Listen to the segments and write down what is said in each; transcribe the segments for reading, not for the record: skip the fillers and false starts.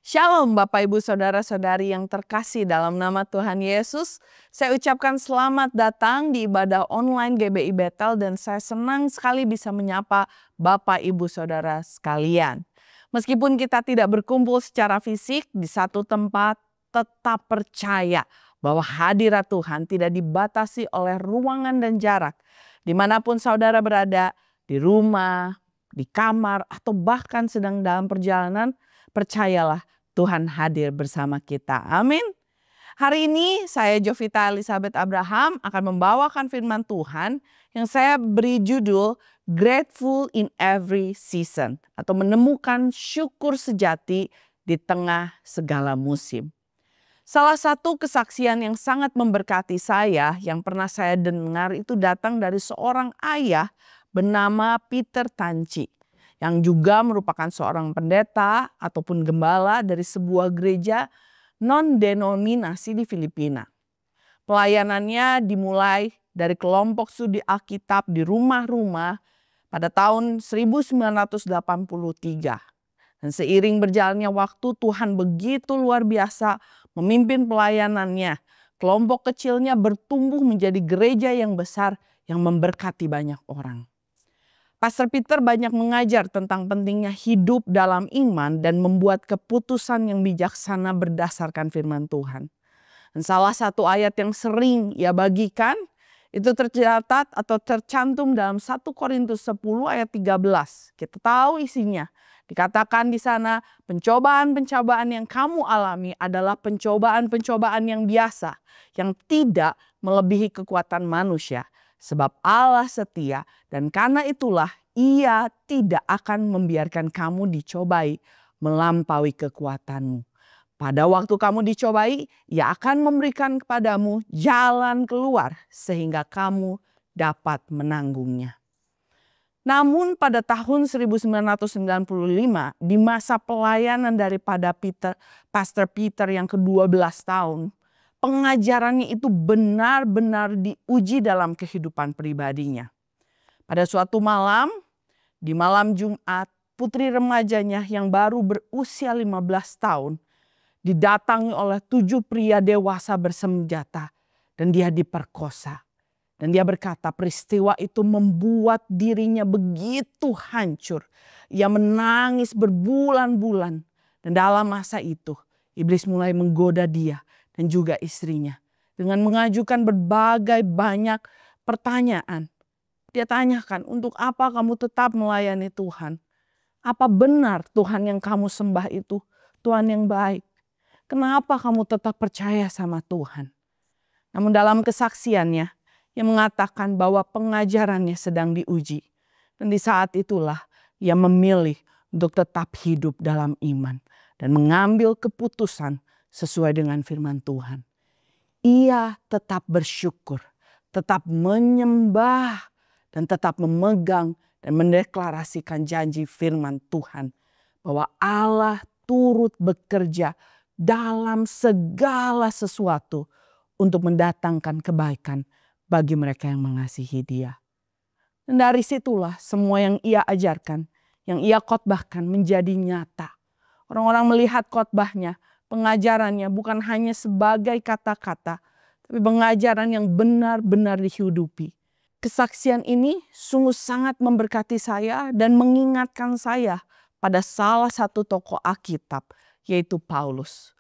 Shalom Bapak Ibu Saudara-saudari yang terkasih dalam nama Tuhan Yesus. Saya ucapkan selamat datang di ibadah online GBI Bethel dan saya senang sekali bisa menyapa Bapak Ibu Saudara sekalian. Meskipun kita tidak berkumpul secara fisik di satu tempat, tetap percaya bahwa hadirat Tuhan tidak dibatasi oleh ruangan dan jarak. Dimanapun saudara berada, di rumah, di kamar, atau bahkan sedang dalam perjalanan, percayalah Tuhan hadir bersama kita. Amin. Hari ini saya Jovita Elizabeth Abraham akan membawakan firman Tuhan yang saya beri judul Grateful in Every Season atau menemukan syukur sejati di tengah segala musim. Salah satu kesaksian yang sangat memberkati saya yang pernah saya dengar itu datang dari seorang ayah bernama Peter Tanci, yang juga merupakan seorang pendeta ataupun gembala dari sebuah gereja non-denominasi di Filipina. Pelayanannya dimulai dari kelompok studi Alkitab di rumah-rumah pada tahun 1983. Dan seiring berjalannya waktu, Tuhan begitu luar biasa memimpin pelayanannya. Kelompok kecilnya bertumbuh menjadi gereja yang besar yang memberkati banyak orang. Pastor Peter banyak mengajar tentang pentingnya hidup dalam iman dan membuat keputusan yang bijaksana berdasarkan firman Tuhan. Dan salah satu ayat yang sering ia bagikan itu tercatat atau tercantum dalam 1 Korintus 10 ayat 13. Kita tahu isinya. Dikatakan di sana, pencobaan-pencobaan yang kamu alami adalah pencobaan-pencobaan yang biasa, yang tidak melebihi kekuatan manusia. Sebab Allah setia dan karena itulah Ia tidak akan membiarkan kamu dicobai melampaui kekuatanmu. Pada waktu kamu dicobai, Ia akan memberikan kepadamu jalan keluar sehingga kamu dapat menanggungnya. Namun pada tahun 1995 di masa pelayanan daripada Pastor Peter yang ke-12 tahun, pengajarannya itu benar-benar diuji dalam kehidupan pribadinya. Pada suatu malam, di malam Jumat, putri remajanya yang baru berusia 15 tahun didatangi oleh 7 pria dewasa bersenjata dan dia diperkosa. Dan dia berkata peristiwa itu membuat dirinya begitu hancur. Ia menangis berbulan-bulan dan dalam masa itu iblis mulai menggoda dia dan juga istrinya dengan mengajukan berbagai banyak pertanyaan. Dia tanyakan, untuk apa kamu tetap melayani Tuhan? Apa benar Tuhan yang kamu sembah itu Tuhan yang baik? Kenapa kamu tetap percaya sama Tuhan? Namun dalam kesaksiannya, ia mengatakan bahwa pengajarannya sedang diuji. Dan di saat itulah ia memilih untuk tetap hidup dalam iman dan mengambil keputusan sesuai dengan firman Tuhan. Ia tetap bersyukur, tetap menyembah, dan tetap memegang dan mendeklarasikan janji firman Tuhan. Bahwa Allah turut bekerja dalam segala sesuatu untuk mendatangkan kebaikan bagi mereka yang mengasihi Dia. Dan dari situlah semua yang ia ajarkan, yang ia khotbahkan menjadi nyata. Orang-orang melihat khotbahnya, pengajarannya bukan hanya sebagai kata-kata, tapi pengajaran yang benar-benar dihidupi. Kesaksian ini sungguh sangat memberkati saya dan mengingatkan saya pada salah satu tokoh Alkitab, yaitu Paulus.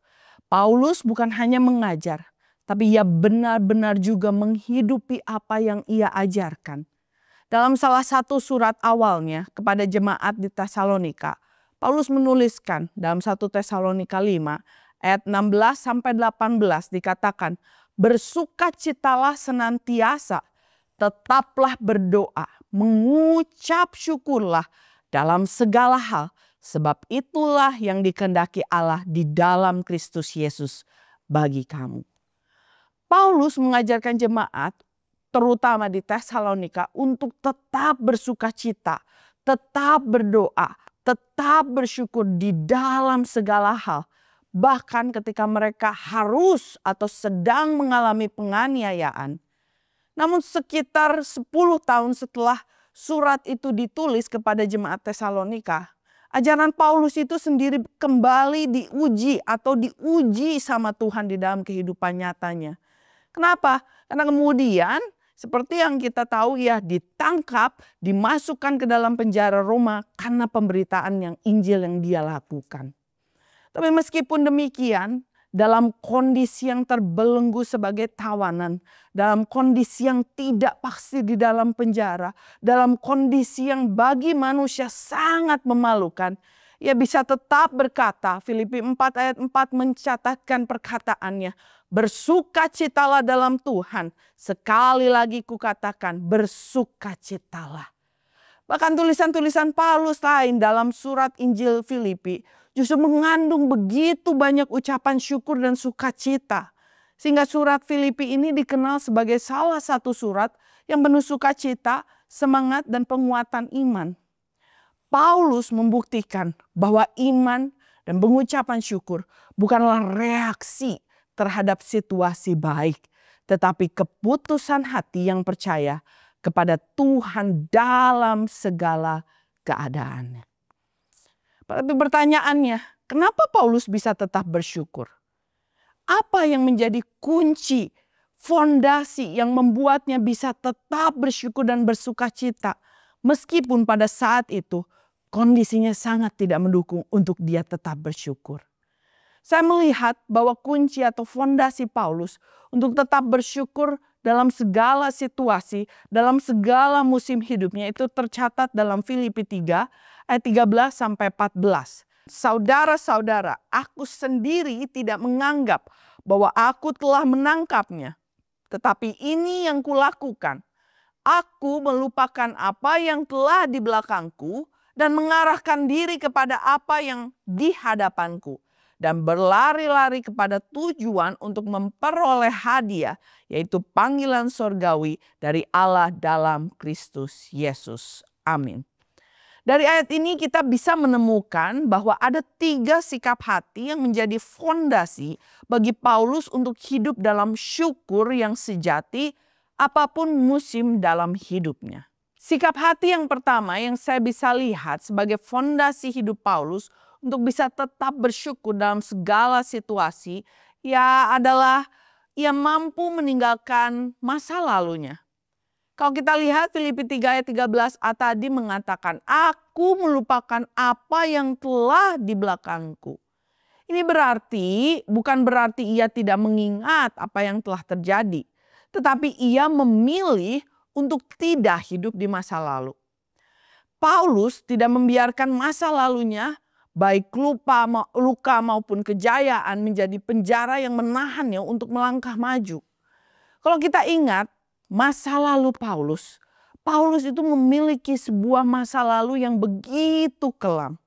Paulus bukan hanya mengajar, tapi ia benar-benar juga menghidupi apa yang ia ajarkan. Dalam salah satu surat awalnya kepada jemaat di Tesalonika, Paulus menuliskan dalam 1 Tesalonika 5 ayat 16-18 dikatakan, bersukacitalah senantiasa, tetaplah berdoa, mengucap syukurlah dalam segala hal, sebab itulah yang dikehendaki Allah di dalam Kristus Yesus bagi kamu. Paulus mengajarkan jemaat terutama di Tesalonika untuk tetap bersukacita, tetap berdoa, tetap bersyukur di dalam segala hal. Bahkan ketika mereka harus atau sedang mengalami penganiayaan. Namun sekitar 10 tahun setelah surat itu ditulis kepada jemaat Tesalonika, Ajaran Paulus itu sendiri kembali diuji atau diuji sama Tuhan di dalam kehidupan nyatanya. Kenapa? Karena kemudian seperti yang kita tahu ya, ditangkap, dimasukkan ke dalam penjara Roma karena pemberitaan yang Injil yang dia lakukan. Tapi meskipun demikian, dalam kondisi yang terbelenggu sebagai tawanan, dalam kondisi yang tidak pasti di dalam penjara, dalam kondisi yang bagi manusia sangat memalukan, ia bisa tetap berkata, Filipi 4 ayat 4 mencatatkan perkataannya, bersukacitalah dalam Tuhan. Sekali lagi kukatakan, bersukacitalah. Bahkan tulisan-tulisan Paulus lain dalam surat Injil Filipi justru mengandung begitu banyak ucapan syukur dan sukacita. Sehingga surat Filipi ini dikenal sebagai salah satu surat yang penuh sukacita, semangat, dan penguatan iman. Paulus membuktikan bahwa iman dan pengucapan syukur bukanlah reaksi terhadap situasi baik, tetapi keputusan hati yang percaya kepada Tuhan dalam segala keadaannya. Tapi pertanyaannya, kenapa Paulus bisa tetap bersyukur? Apa yang menjadi kunci, fondasi yang membuatnya bisa tetap bersyukur dan bersukacita meskipun pada saat itu kondisinya sangat tidak mendukung untuk dia tetap bersyukur? Saya melihat bahwa kunci atau fondasi Paulus untuk tetap bersyukur dalam segala situasi, dalam segala musim hidupnya itu tercatat dalam Filipi 3 ayat 13 sampai 14. Saudara-saudara, aku sendiri tidak menganggap bahwa aku telah menangkapnya. Tetapi ini yang kulakukan. Aku melupakan apa yang telah di belakangku dan mengarahkan diri kepada apa yang di hadapanku. Dan berlari-lari kepada tujuan untuk memperoleh hadiah, yaitu panggilan sorgawi dari Allah dalam Kristus Yesus. Amin. Dari ayat ini kita bisa menemukan bahwa ada 3 sikap hati yang menjadi fondasi bagi Paulus untuk hidup dalam syukur yang sejati apapun musim dalam hidupnya. Sikap hati yang pertama yang saya bisa lihat sebagai fondasi hidup Paulus untuk bisa tetap bersyukur dalam segala situasi, ya adalah ia mampu meninggalkan masa lalunya. Kalau kita lihat Filipi 3 ayat 13a tadi mengatakan, aku melupakan apa yang telah di belakangku. Ini bukan berarti ia tidak mengingat apa yang telah terjadi. Tetapi ia memilih untuk tidak hidup di masa lalu. Paulus tidak membiarkan masa lalunya, baik luka maupun kejayaan, menjadi penjara yang menahannya untuk melangkah maju. Kalau kita ingat masa lalu Paulus itu memiliki sebuah masa lalu yang begitu kelam.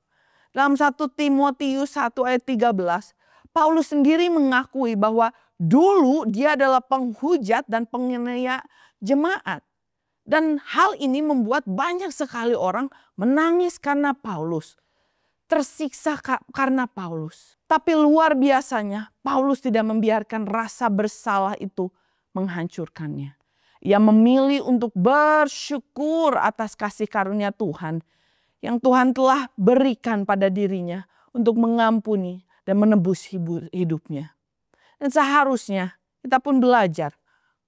Dalam 1 Timotius 1 ayat 13, Paulus sendiri mengakui bahwa dulu dia adalah penghujat dan penganiaya jemaat. Dan hal ini membuat banyak sekali orang menangis karena Paulus. Tersiksa karena Paulus. Tapi luar biasanya Paulus tidak membiarkan rasa bersalah itu menghancurkannya. Ia memilih untuk bersyukur atas kasih karunia Tuhan yang Tuhan telah berikan pada dirinya untuk mengampuni dan menebus hidupnya. Dan seharusnya kita pun belajar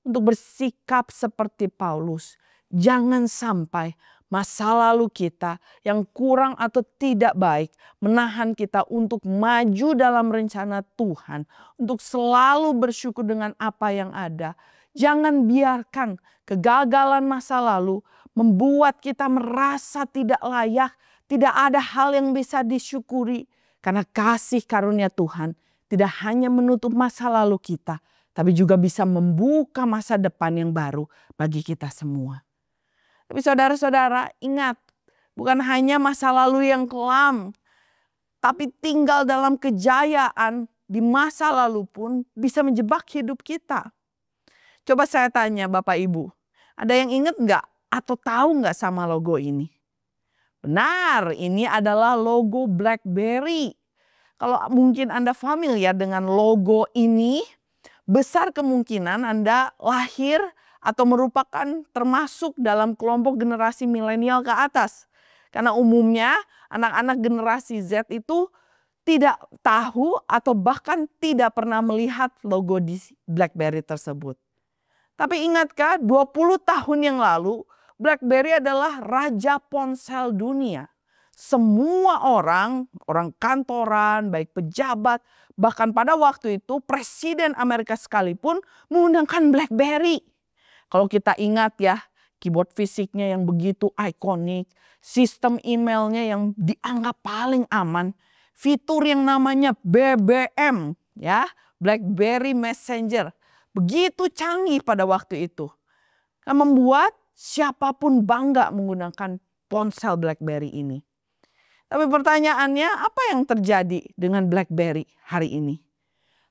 untuk bersikap seperti Paulus. Jangan sampai masa lalu kita yang kurang atau tidak baik menahan kita untuk maju dalam rencana Tuhan. Untuk selalu bersyukur dengan apa yang ada. Jangan biarkan kegagalan masa lalu membuat kita merasa tidak layak. Tidak ada hal yang bisa disyukuri. Karena kasih karunia Tuhan tidak hanya menutup masa lalu kita, tapi juga bisa membuka masa depan yang baru bagi kita semua. Tapi saudara-saudara ingat, bukan hanya masa lalu yang kelam, tapi tinggal dalam kejayaan di masa lalu pun bisa menjebak hidup kita. Coba saya tanya Bapak Ibu, ada yang ingat nggak atau tahu nggak sama logo ini? Benar, ini adalah logo BlackBerry. Kalau mungkin Anda familiar dengan logo ini, besar kemungkinan Anda lahir atau merupakan termasuk dalam kelompok generasi milenial ke atas. Karena umumnya anak-anak generasi Z itu tidak tahu atau bahkan tidak pernah melihat logo di BlackBerry tersebut. Tapi ingatkah 20 tahun yang lalu BlackBerry adalah raja ponsel dunia. Semua orang kantoran, baik pejabat, bahkan pada waktu itu Presiden Amerika sekalipun menggunakan BlackBerry. Kalau kita ingat ya, keyboard fisiknya yang begitu ikonik, sistem emailnya yang dianggap paling aman, fitur yang namanya BBM ya, BlackBerry Messenger, begitu canggih pada waktu itu. Membuat siapapun bangga menggunakan ponsel BlackBerry ini. Tapi pertanyaannya, apa yang terjadi dengan BlackBerry hari ini?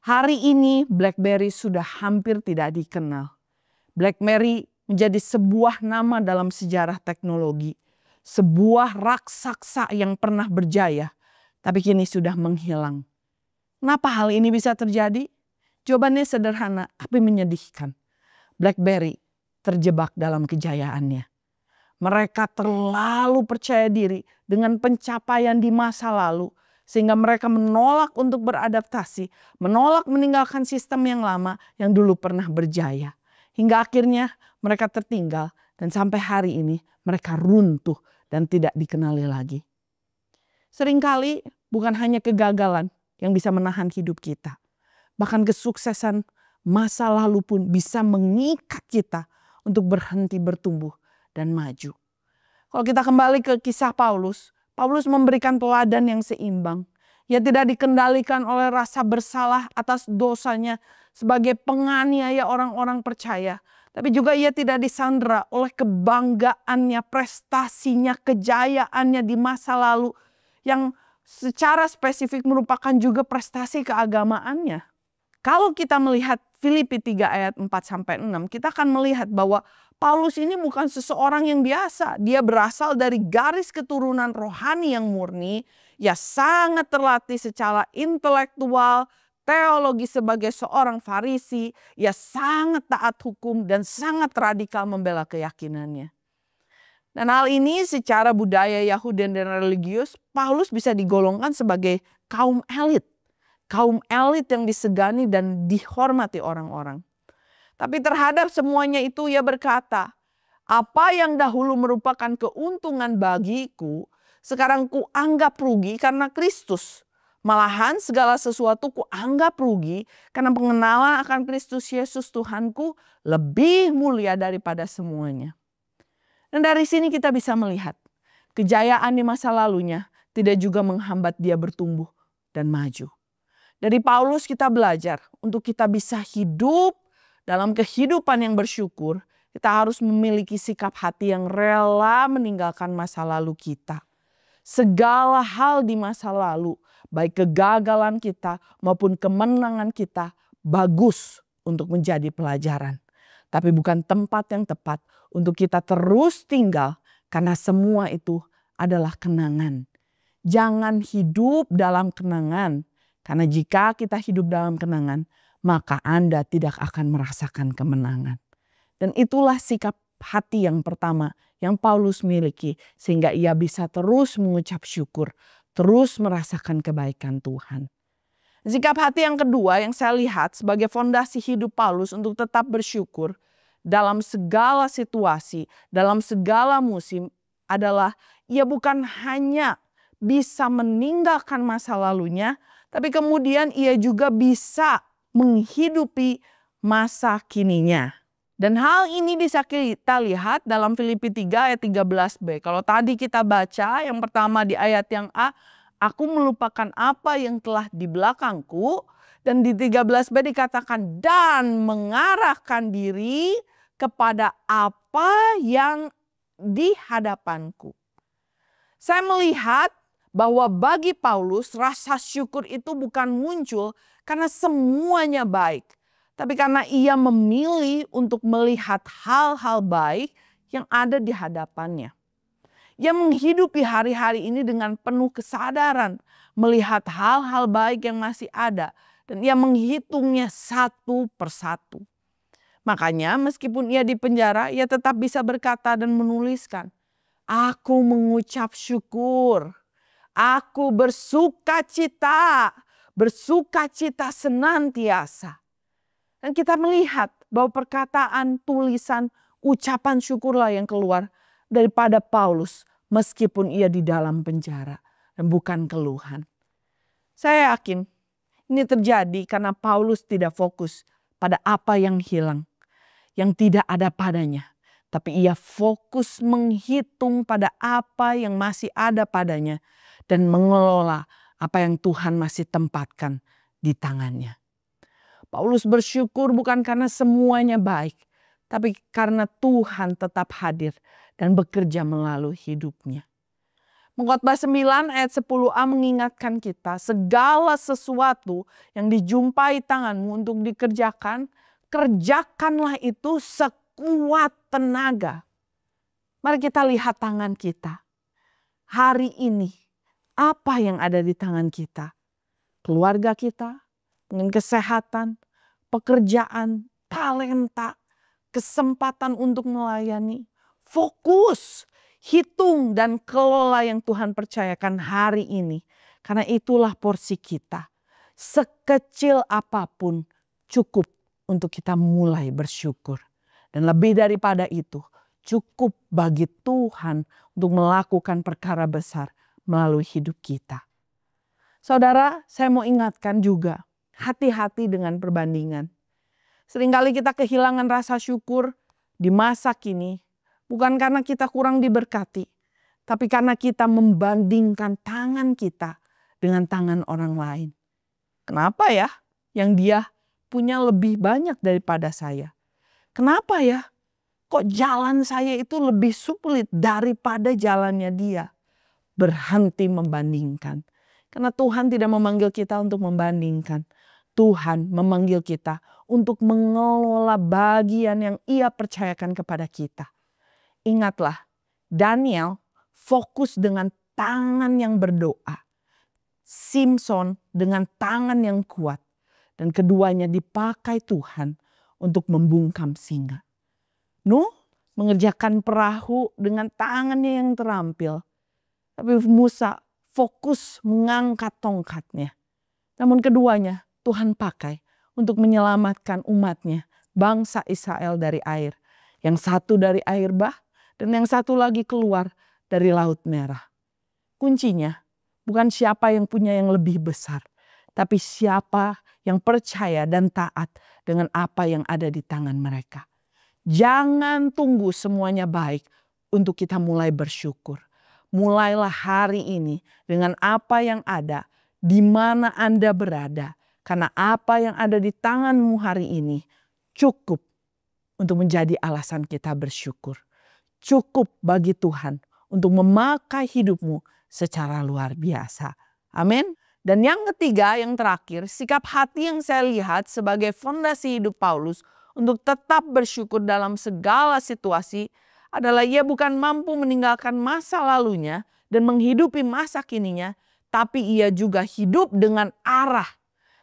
Hari ini BlackBerry sudah hampir tidak dikenal. BlackBerry menjadi sebuah nama dalam sejarah teknologi. Sebuah raksasa yang pernah berjaya, tapi kini sudah menghilang. Kenapa hal ini bisa terjadi? Jawabannya sederhana, tapi menyedihkan. BlackBerry terjebak dalam kejayaannya. Mereka terlalu percaya diri dengan pencapaian di masa lalu, sehingga mereka menolak untuk beradaptasi, menolak meninggalkan sistem yang lama yang dulu pernah berjaya. Hingga akhirnya mereka tertinggal dan sampai hari ini mereka runtuh dan tidak dikenali lagi. Seringkali bukan hanya kegagalan yang bisa menahan hidup kita. Bahkan kesuksesan masa lalu pun bisa mengikat kita untuk berhenti bertumbuh dan maju. Kalau kita kembali ke kisah Paulus, Paulus memberikan teladan yang seimbang. Ia tidak dikendalikan oleh rasa bersalah atas dosanya sebagai penganiaya orang-orang percaya. Tapi juga ia tidak disandera oleh kebanggaannya, prestasinya, kejayaannya di masa lalu. Yang secara spesifik merupakan juga prestasi keagamaannya. Kalau kita melihat Filipi 3 ayat 4-6, kita akan melihat bahwa Paulus ini bukan seseorang yang biasa. Dia berasal dari garis keturunan rohani yang murni. Ia sangat terlatih secara intelektual, teologi sebagai seorang Farisi. Ia sangat taat hukum dan sangat radikal membela keyakinannya. Dan hal ini secara budaya Yahudi dan religius, Paulus bisa digolongkan sebagai kaum elit. Kaum elit yang disegani dan dihormati orang-orang. Tapi terhadap semuanya itu ia berkata, apa yang dahulu merupakan keuntungan bagiku, sekarang kuanggap rugi karena Kristus. Malahan segala sesuatu kuanggap rugi karena pengenalan akan Kristus Yesus Tuhanku lebih mulia daripada semuanya. Dan dari sini kita bisa melihat kejayaan di masa lalunya tidak juga menghambat dia bertumbuh dan maju. Dari Paulus kita belajar untuk kita bisa hidup dalam kehidupan yang bersyukur, kita harus memiliki sikap hati yang rela meninggalkan masa lalu kita. Segala hal di masa lalu, baik kegagalan kita maupun kemenangan kita, bagus untuk menjadi pelajaran. Tapi bukan tempat yang tepat untuk kita terus tinggal, karena semua itu adalah kenangan. Jangan hidup dalam kenangan. Karena jika kita hidup dalam kenangan, maka Anda tidak akan merasakan kemenangan. Dan itulah sikap hati yang pertama yang Paulus miliki. Sehingga ia bisa terus mengucap syukur, terus merasakan kebaikan Tuhan. Sikap hati yang kedua yang saya lihat sebagai fondasi hidup Paulus untuk tetap bersyukur dalam segala situasi, dalam segala musim adalah ia bukan hanya bisa meninggalkan masa lalunya, tapi kemudian ia juga bisa menghidupi masa kininya. Dan hal ini bisa kita lihat dalam Filipi 3 ayat 13b. Kalau tadi kita baca yang pertama di ayat yang A, aku melupakan apa yang telah di belakangku. Dan di 13b dikatakan dan mengarahkan diri kepada apa yang di hadapanku. Saya melihat bahwa bagi Paulus rasa syukur itu bukan muncul karena semuanya baik. Tapi karena ia memilih untuk melihat hal-hal baik yang ada di hadapannya. Ia menghidupi hari-hari ini dengan penuh kesadaran. Melihat hal-hal baik yang masih ada. Dan ia menghitungnya satu persatu. Makanya meskipun ia di penjara, ia tetap bisa berkata dan menuliskan. Aku mengucap syukur. Aku bersuka cita senantiasa. Dan kita melihat bahwa perkataan, tulisan, ucapan syukurlah yang keluar daripada Paulus meskipun ia di dalam penjara dan bukan keluhan. Saya yakin ini terjadi karena Paulus tidak fokus pada apa yang hilang, yang tidak ada padanya. Tapi ia fokus menghitung pada apa yang masih ada padanya dan mengelola apa yang Tuhan masih tempatkan di tangannya. Paulus bersyukur bukan karena semuanya baik, tapi karena Tuhan tetap hadir dan bekerja melalui hidupnya. Pengkhotbah 9 ayat 10a mengingatkan kita, segala sesuatu yang dijumpai tanganmu untuk dikerjakan, kerjakanlah itu sekuat tenaga. Mari kita lihat tangan kita. Hari ini, apa yang ada di tangan kita? Keluarga kita, dengan kesehatan, pekerjaan, talenta, kesempatan untuk melayani. Fokus, hitung dan kelola yang Tuhan percayakan hari ini. Karena itulah porsi kita. Sekecil apapun cukup untuk kita mulai bersyukur. Dan lebih daripada itu, cukup bagi Tuhan untuk melakukan perkara besar melalui hidup kita. Saudara, saya mau ingatkan juga, hati-hati dengan perbandingan. Seringkali kita kehilangan rasa syukur di masa kini, bukan karena kita kurang diberkati, tapi karena kita membandingkan tangan kita dengan tangan orang lain. Kenapa ya? Yang dia punya lebih banyak daripada saya. Kenapa ya? Kok jalan saya itu lebih sulit daripada jalannya dia? Berhenti membandingkan. Karena Tuhan tidak memanggil kita untuk membandingkan. Tuhan memanggil kita untuk mengelola bagian yang Ia percayakan kepada kita. Ingatlah, Daniel fokus dengan tangan yang berdoa. Simson dengan tangan yang kuat. Dan keduanya dipakai Tuhan untuk membungkam singa. Nuh mengerjakan perahu dengan tangannya yang terampil. Tapi Musa fokus mengangkat tongkatnya. Namun keduanya Tuhan pakai untuk menyelamatkan umatnya, bangsa Israel dari air. Yang satu dari air bah dan yang satu lagi keluar dari Laut Merah. Kuncinya bukan siapa yang punya yang lebih besar, tapi siapa yang percaya dan taat dengan apa yang ada di tangan mereka. Jangan tunggu semuanya baik untuk kita mulai bersyukur. Mulailah hari ini dengan apa yang ada, di mana Anda berada. Karena apa yang ada di tanganmu hari ini cukup untuk menjadi alasan kita bersyukur. Cukup bagi Tuhan untuk memakai hidupmu secara luar biasa. Amin. Dan yang ketiga, yang terakhir, sikap hati yang saya lihat sebagai fondasi hidup Paulus untuk tetap bersyukur dalam segala situasi adalah ia bukan mampu meninggalkan masa lalunya dan menghidupi masa kininya, tapi ia juga hidup dengan arah.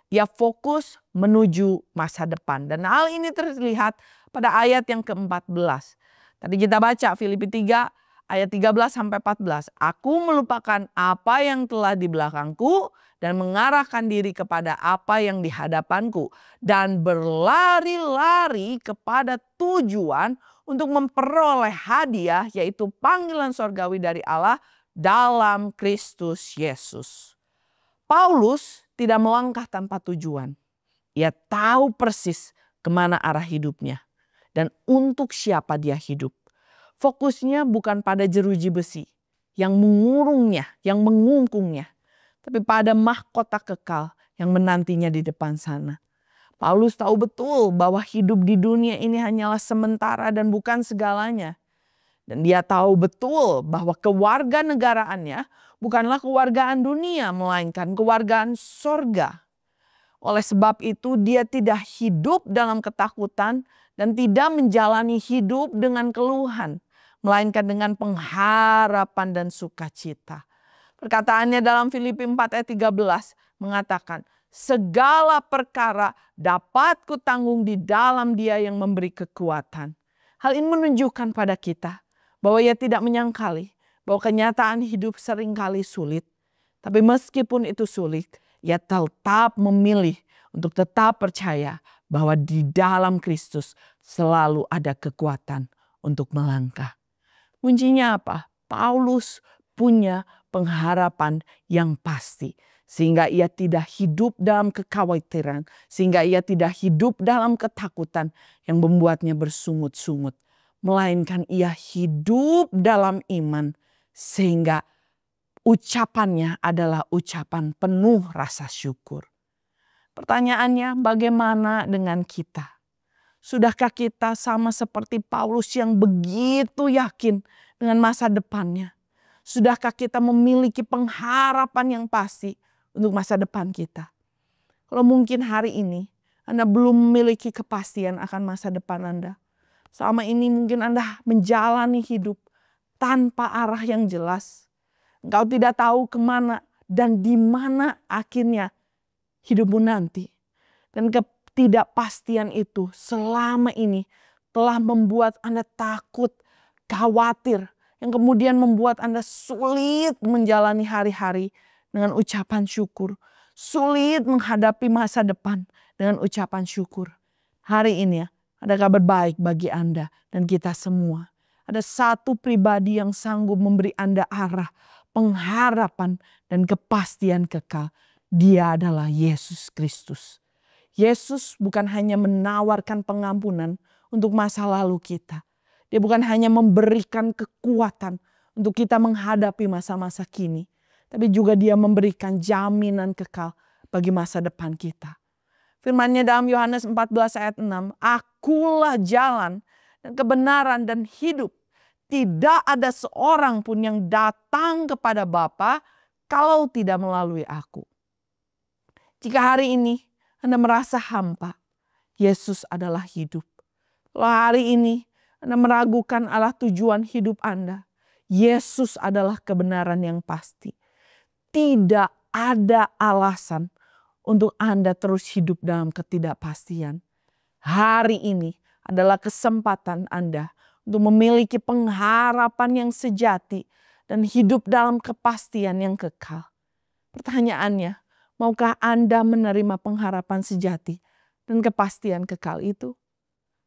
Ia fokus menuju masa depan. Dan hal ini terlihat pada ayat yang ke-14. Tadi kita baca Filipi 3 ayat 13-14. Aku melupakan apa yang telah di belakangku dan mengarahkan diri kepada apa yang di hadapanku. Dan berlari-lari kepada tujuan untuk memperoleh hadiah, yaitu panggilan sorgawi dari Allah dalam Kristus Yesus. Paulus tidak melangkah tanpa tujuan. Ia tahu persis kemana arah hidupnya dan untuk siapa dia hidup. Fokusnya bukan pada jeruji besi yang mengurungnya, yang mengungkungnya, tapi pada mahkota kekal yang menantinya di depan sana. Paulus tahu betul bahwa hidup di dunia ini hanyalah sementara dan bukan segalanya. Dan dia tahu betul bahwa kewarganegaraannya bukanlah kewargaan dunia, melainkan kewargaan sorga. Oleh sebab itu dia tidak hidup dalam ketakutan dan tidak menjalani hidup dengan keluhan, melainkan dengan pengharapan dan sukacita. Perkataannya dalam Filipi 4 ayat 13 mengatakan, segala perkara dapat kutanggung di dalam Dia yang memberi kekuatan. Hal ini menunjukkan pada kita bahwa ia tidak menyangkali bahwa kenyataan hidup seringkali sulit. Tapi meskipun itu sulit, ia tetap memilih untuk tetap percaya bahwa di dalam Kristus selalu ada kekuatan untuk melangkah. Kuncinya apa? Paulus punya pengharapan yang pasti. Sehingga ia tidak hidup dalam kekhawatiran. Sehingga ia tidak hidup dalam ketakutan yang membuatnya bersungut-sungut. Melainkan ia hidup dalam iman. Sehingga ucapannya adalah ucapan penuh rasa syukur. Pertanyaannya, bagaimana dengan kita? Sudahkah kita sama seperti Paulus yang begitu yakin dengan masa depannya? Sudahkah kita memiliki pengharapan yang pasti untuk masa depan kita? Kalau mungkin hari ini Anda belum memiliki kepastian akan masa depan Anda. Selama ini mungkin Anda menjalani hidup tanpa arah yang jelas. Engkau tidak tahu kemana dan di mana akhirnya hidupmu nanti. Dan ketidakpastian itu selama ini telah membuat Anda takut, khawatir. Yang kemudian membuat Anda sulit menjalani hari-hari dengan ucapan syukur. Sulit menghadapi masa depan dengan ucapan syukur. Hari ini ada kabar baik bagi Anda dan kita semua. Ada satu pribadi yang sanggup memberi Anda arah, pengharapan dan kepastian kekal. Dia adalah Yesus Kristus. Yesus bukan hanya menawarkan pengampunan untuk masa lalu kita. Dia bukan hanya memberikan kekuatan untuk kita menghadapi masa-masa kini. Tapi juga dia memberikan jaminan kekal bagi masa depan kita. Firman-Nya dalam Yohanes 14 ayat 6. Akulah jalan dan kebenaran dan hidup. Tidak ada seorang pun yang datang kepada Bapa kalau tidak melalui aku. Jika hari ini Anda merasa hampa, Yesus adalah hidup. Kalau hari ini Anda meragukan arah tujuan hidup Anda, Yesus adalah kebenaran yang pasti. Tidak ada alasan untuk Anda terus hidup dalam ketidakpastian. Hari ini adalah kesempatan Anda untuk memiliki pengharapan yang sejati dan hidup dalam kepastian yang kekal. Pertanyaannya, maukah Anda menerima pengharapan sejati dan kepastian kekal itu?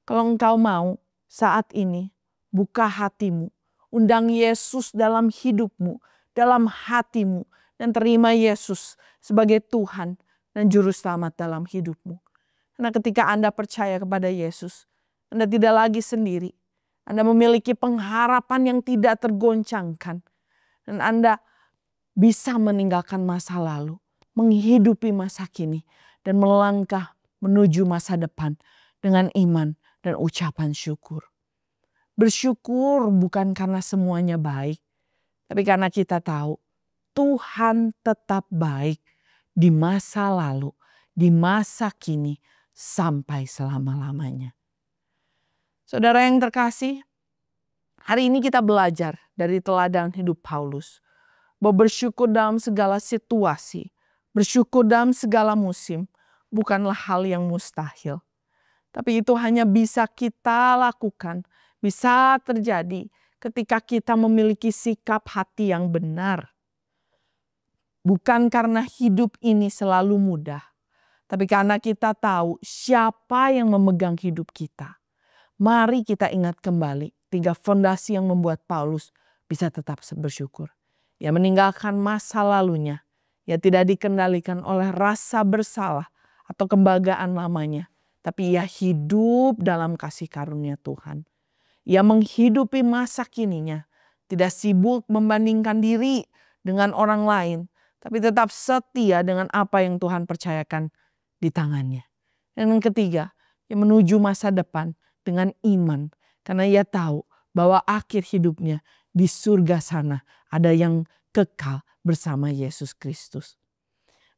Kalau engkau mau, saat ini buka hatimu, undang Yesus dalam hidupmu, dalam hatimu, dan terima Yesus sebagai Tuhan dan Juru Selamat dalam hidupmu. Karena ketika Anda percaya kepada Yesus, Anda tidak lagi sendiri. Anda memiliki pengharapan yang tidak tergoncangkan. Dan Anda bisa meninggalkan masa lalu, menghidupi masa kini, dan melangkah menuju masa depan dengan iman dan ucapan syukur. Bersyukur bukan karena semuanya baik, tapi karena kita tahu Tuhan tetap baik di masa lalu, di masa kini, sampai selama-lamanya. Saudara yang terkasih, hari ini kita belajar dari teladan hidup Paulus, bahwa bersyukur dalam segala situasi, bersyukur dalam segala musim, bukanlah hal yang mustahil. Tapi itu hanya bisa kita lakukan, bisa terjadi ketika kita memiliki sikap hati yang benar. Bukan karena hidup ini selalu mudah, tapi karena kita tahu siapa yang memegang hidup kita. Mari kita ingat kembali 3 fondasi yang membuat Paulus bisa tetap bersyukur. Ia meninggalkan masa lalunya. Ia tidak dikendalikan oleh rasa bersalah atau kebanggaan lamanya. Tapi ia hidup dalam kasih karunia Tuhan. Ia menghidupi masa kininya. Tidak sibuk membandingkan diri dengan orang lain. Tapi tetap setia dengan apa yang Tuhan percayakan di tangannya. Dan yang ketiga, ia menuju masa depan dengan iman. Karena ia tahu bahwa akhir hidupnya di surga sana ada yang kekal bersama Yesus Kristus.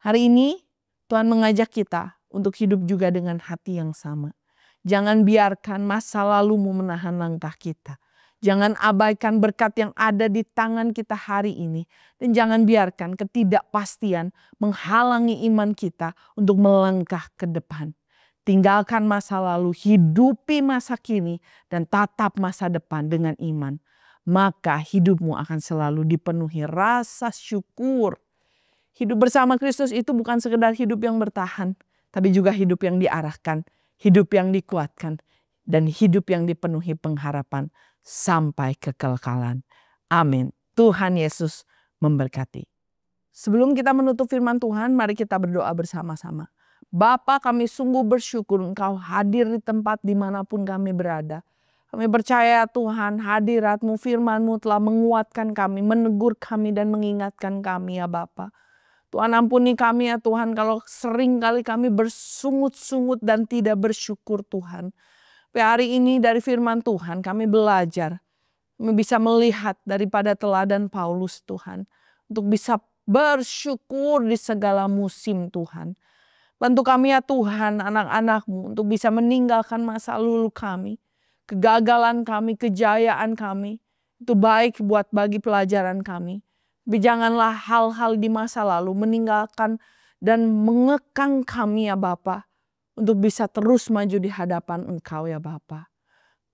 Hari ini Tuhan mengajak kita untuk hidup juga dengan hati yang sama. Jangan biarkan masa lalumu menahan langkah kita. Jangan abaikan berkat yang ada di tangan kita hari ini. Dan jangan biarkan ketidakpastian menghalangi iman kita untuk melangkah ke depan. Tinggalkan masa lalu, hidupi masa kini, dan tatap masa depan dengan iman. maka hidupmu akan selalu dipenuhi rasa syukur. Hidup bersama Kristus itu bukan sekedar hidup yang bertahan, tapi juga hidup yang diarahkan, hidup yang dikuatkan, dan hidup yang dipenuhi pengharapan sampai kekekalan. Amin. Tuhan Yesus memberkati. Sebelum kita menutup firman Tuhan, mari kita berdoa bersama-sama. Bapa, kami sungguh bersyukur Engkau hadir di tempat dimanapun kami berada. Kami percaya Tuhan, hadirat-Mu, firman-Mu telah menguatkan kami, menegur kami dan mengingatkan kami ya Bapa. Tuhan ampuni kami ya Tuhan kalau sering kali kami bersungut-sungut dan tidak bersyukur Tuhan. Tapi hari ini dari firman Tuhan kami belajar. Kami bisa melihat daripada teladan Paulus Tuhan. Untuk bisa bersyukur di segala musim Tuhan. Bantu kami ya Tuhan, anak-anak-Mu untuk bisa meninggalkan masa lalu kami. Kegagalan kami, kejayaan kami. Itu baik buat bagi pelajaran kami. Tapi janganlah hal-hal di masa lalu meninggalkan dan mengekang kami ya Bapa. Untuk bisa terus maju di hadapan Engkau ya Bapa.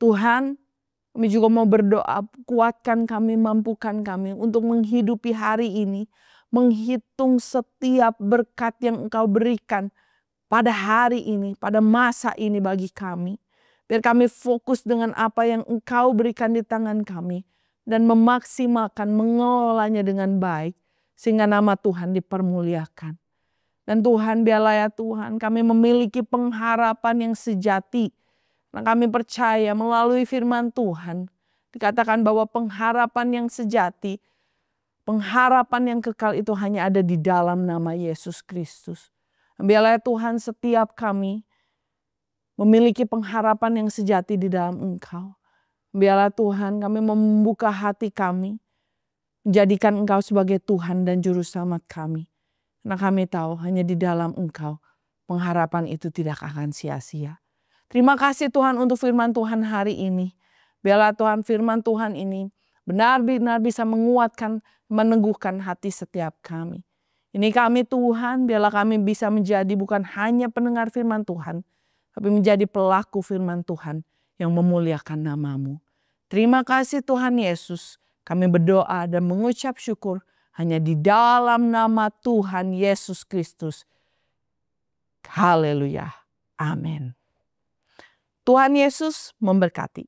Tuhan, kami juga mau berdoa, kuatkan kami, mampukan kami untuk menghidupi hari ini. Menghitung setiap berkat yang Engkau berikan pada hari ini, pada masa ini bagi kami. Biar kami fokus dengan apa yang Engkau berikan di tangan kami. Dan memaksimalkan, mengelolanya dengan baik. Sehingga nama Tuhan dipermuliakan. Dan Tuhan, biarlah ya Tuhan, kami memiliki pengharapan yang sejati. Nah, kami percaya melalui firman Tuhan. Dikatakan bahwa pengharapan yang sejati, pengharapan yang kekal itu hanya ada di dalam nama Yesus Kristus. Biarlah ya Tuhan, setiap kami memiliki pengharapan yang sejati di dalam Engkau. Biarlah Tuhan, kami membuka hati kami, menjadikan Engkau sebagai Tuhan dan Juru Selamat kami. Karena kami tahu hanya di dalam Engkau pengharapan itu tidak akan sia-sia. Terima kasih Tuhan untuk firman Tuhan hari ini. Biarlah Tuhan firman Tuhan ini benar-benar bisa menguatkan, meneguhkan hati setiap kami. Ini kami Tuhan, biarlah kami bisa menjadi bukan hanya pendengar firman Tuhan, tapi menjadi pelaku firman Tuhan yang memuliakan nama-Mu. Terima kasih Tuhan Yesus. Kami berdoa dan mengucap syukur hanya di dalam nama Tuhan Yesus Kristus. Haleluya. Amin. Tuhan Yesus memberkati.